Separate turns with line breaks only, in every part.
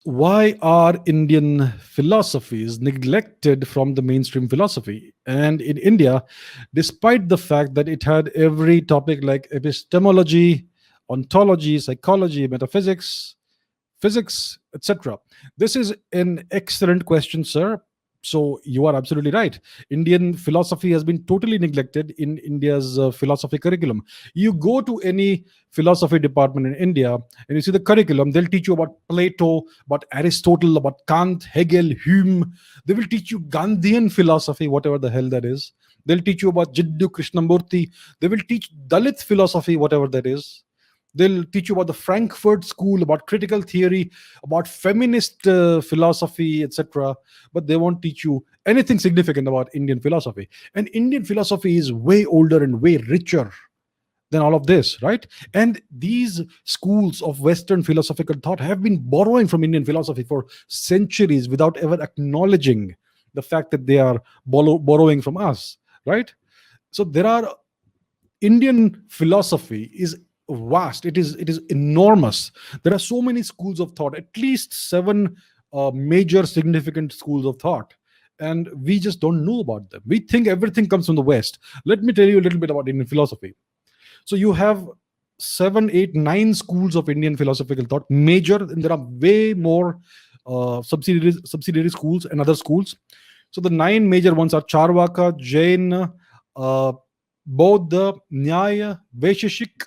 Why are Indian philosophies neglected from the mainstream philosophy? And in India, despite the fact that it had every topic like epistemology, ontology, psychology, metaphysics, physics, etc. This is an excellent question, sir. So you are absolutely right. Indian philosophy has been totally neglected in India's philosophy curriculum. You go to any philosophy department in India and you see the curriculum, they'll teach you about Plato, about Aristotle, about Kant, Hegel, Hume. They will teach you Gandhian philosophy, whatever the hell that is. They'll teach you about Jiddu Krishnamurti. They will teach Dalit philosophy, whatever that is. They'll teach you about the Frankfurt School, about critical theory, about feminist philosophy, etc. But they won't teach you anything significant about Indian philosophy. And Indian philosophy is way older and way richer than all of this, right? And these schools of Western philosophical thought have been borrowing from Indian philosophy for centuries without ever acknowledging the fact that they are borrowing from us, right? So there are Indian philosophy is vast. It is enormous. There are so many schools of thought, at least seven major significant schools of thought, and we just don't know about them. We think everything comes from the West. Let me tell you a little bit about Indian philosophy. So you have seven, eight, nine schools of Indian philosophical thought, major, and there are way more subsidiary schools and other schools. So the nine major ones are Charvaka, Jain, Bauddha, Nyaya, Vaisheshik,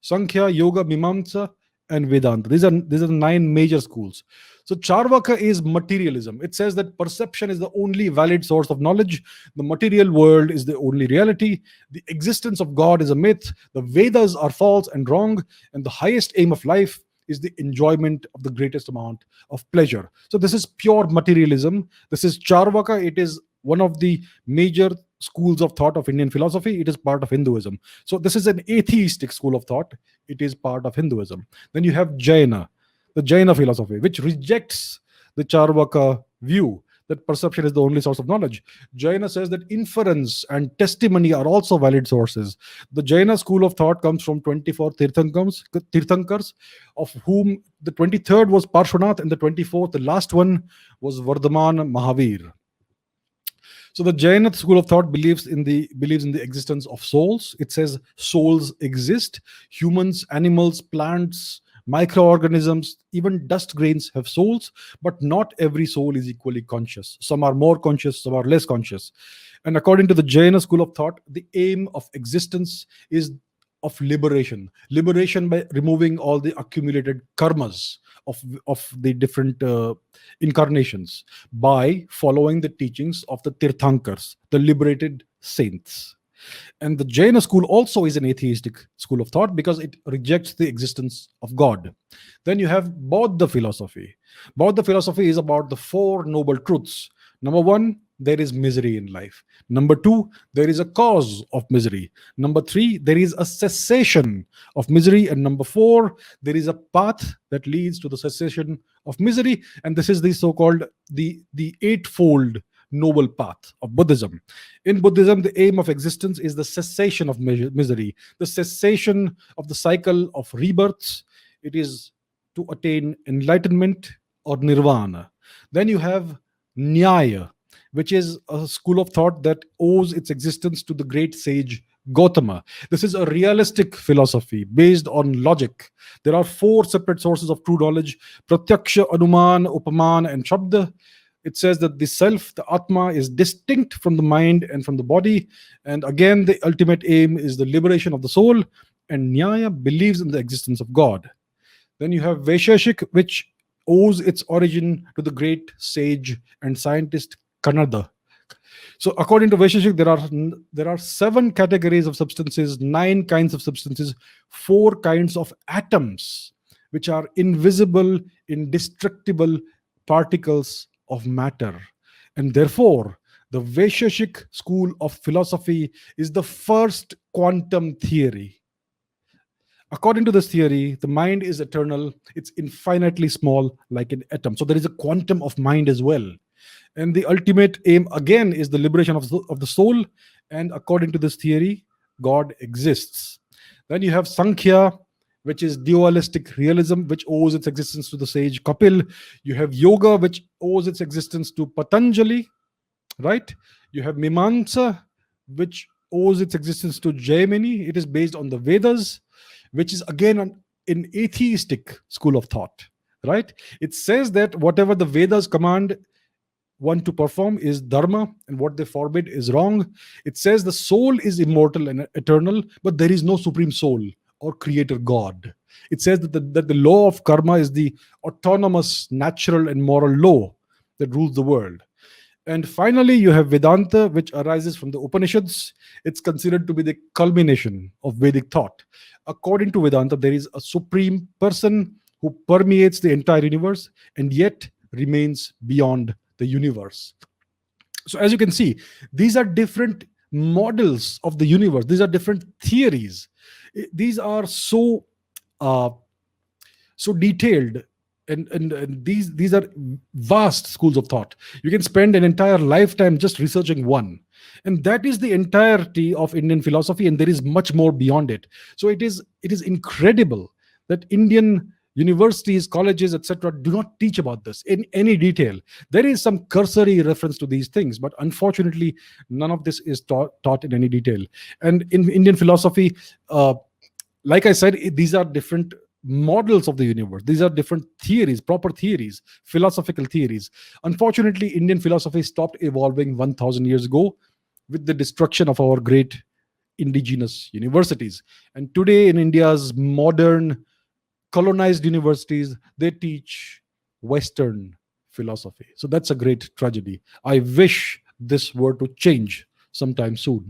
Sankhya, Yoga, Mimamsa, and Vedanta. These are the nine major schools. So Charvaka is materialism. It says that perception is the only valid source of knowledge. The material world is the only reality. The existence of God is a myth. The Vedas are false and wrong. And the highest aim of life is the enjoyment of the greatest amount of pleasure. So this is pure materialism. This is Charvaka. It is one of the major schools of thought of Indian philosophy. It is part of Hinduism. So this is an atheistic school of thought. It is part of Hinduism. Then you have Jaina, the Jaina philosophy, which rejects the Charvaka view that perception is the only source of knowledge. Jaina says that inference and testimony are also valid sources. The Jaina school of thought comes from 24 Tirthankars, of whom the 23rd was Parshvanath and the 24th, the last one, was Vardhaman Mahavir. So the Jaina school of thought believes in the existence of souls. It says souls exist. Humans, animals, plants, microorganisms, even dust grains have souls, but not every soul is equally conscious. Some are more conscious, some are less conscious. And according to the Jaina school of thought, the aim of existence is of liberation by removing all the accumulated karmas of the different incarnations by following the teachings of the Tirthankars, the liberated saints. And the Jaina school also is an atheistic school of thought because it rejects the existence of God. Then you have Bauddha philosophy. Bauddha philosophy is about the four noble truths. Number one, there is misery in life. Number two, there is a cause of misery. Number three, there is a cessation of misery. And number four, there is a path that leads to the cessation of misery. And this is the so-called the eightfold noble path of Buddhism. In Buddhism, the aim of existence is the cessation of misery, the cessation of the cycle of rebirths. It is to attain enlightenment or nirvana. Then you have Nyaya, which is a school of thought that owes its existence to the great sage Gautama. This is a realistic philosophy based on logic. There are four separate sources of true knowledge: Pratyaksha, Anuman, Upaman, and Shabda. It says that the self, the Atma, is distinct from the mind and from the body. And again, the ultimate aim is the liberation of the soul. And Nyaya believes in the existence of God. Then you have Vaisheshik, which owes its origin to the great sage and scientist Kanada. So according to Vaisheshik, there are seven categories of substances, nine kinds of substances, four kinds of atoms, which are invisible, indestructible particles of matter. And therefore, the Vaisheshik school of philosophy is the first quantum theory. According to this theory, the mind is eternal, it's infinitely small, like an atom. So there is a quantum of mind as well. And the ultimate aim, again, is the liberation of the soul. And according to this theory, God exists. Then you have Sankhya, which is dualistic realism, which owes its existence to the sage Kapil. You have yoga, which owes its existence to Patanjali, right? You have Mimamsa, which owes its existence to Jaimini. It is based on the Vedas, which is again an atheistic school of thought, right? It says that whatever the Vedas command one to perform is dharma, and what they forbid is wrong. It says the soul is immortal and eternal, but there is no supreme soul or creator God. It says that the law of karma is the autonomous, natural, and moral law that rules the world. And finally, you have Vedanta, which arises from the Upanishads. It's considered to be the culmination of Vedic thought. According to Vedanta, there is a supreme person who permeates the entire universe and yet remains beyond the universe. So, as you can see, these are different models of the universe, these are different theories. These are uh, so detailed, and these are vast schools of thought. You can spend an entire lifetime just researching one, and that is the entirety of Indian philosophy, and there is much more beyond it. So it is incredible that Indian universities, colleges, etc., do not teach about this in any detail. There is some cursory reference to these things, but unfortunately none of this is taught in any detail. And in Indian philosophy, like I said, these are different models of the universe. These are different theories, proper theories, philosophical theories. Unfortunately, Indian philosophy stopped evolving 1000 years ago with the destruction of our great indigenous universities. And today, in India's modern colonized universities, they teach Western philosophy. So that's a great tragedy. I wish this were to change sometime soon.